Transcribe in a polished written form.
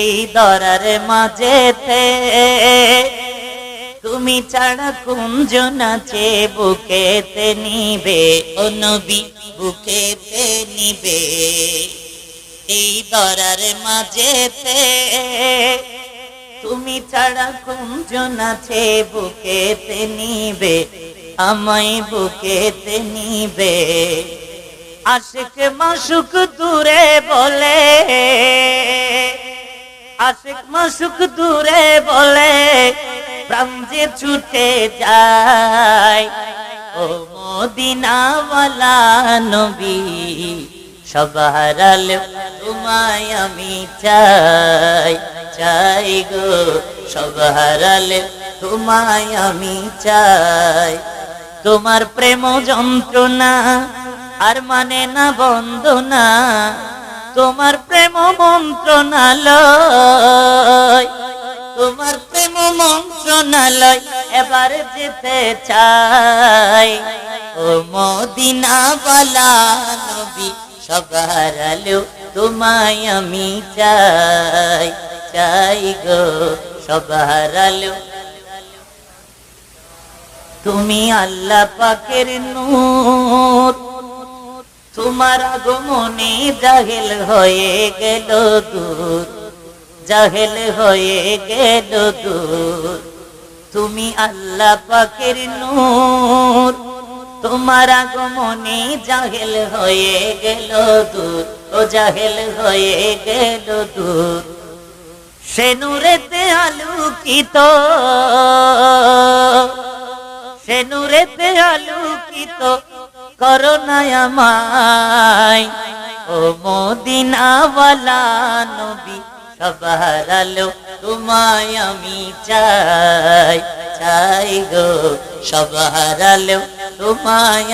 এই দরার মাঝেতে তুমি ছাড়া কুঞ্জন আছে বুকেতে নিবে ও নবী বুকেতে নিবে। এই দরার মাঝেতে তুমি ছাড়া কুঞ্জন আছে বুকেতে নিবে, আমায় বুকেতে নিবে। আশিক মাশুক দূরে বলে, আশিক মাশুক দূরে বলে, প্রাণ যে ছুটে যায়। ও মদিনাওয়ালা নবী, সব হারালেও তোমায় আমি চাই, চাই গো। সব হারালেও তোমায় আমি চাই। তোমার প্রেম যন্ত্রণা আর মানে না বন্দনা, তোমার প্রেম মন্ত্রণালয়, তোমার প্রেম মন্ত্রণালয় এবার যেতে চাই। ও মদিনাওয়ালা নবী, সব হারালেও তোমায় আমি চাই, চাই গো। সব হারালেও তুমি আল্লাহ পাকের নূর, তোমার আগমনে জাহেল হয়ে গেল দূর, জাহেল হয়ে গেল দূর। তুমি আল্লাহ পাকের নূর, তোমার আগমনে জাহেল হয়ে গেল দূর, ও জাহেল হয়ে গেল দূর। সে নূরেতে আলোকিত, সে নূরেতে আলোকিত করোনা আমায়। ও মদিনাওয়ালা নবী, সব হারালেও তোমায় আমি চাই, চাই গো। সব হারালেও তোমায়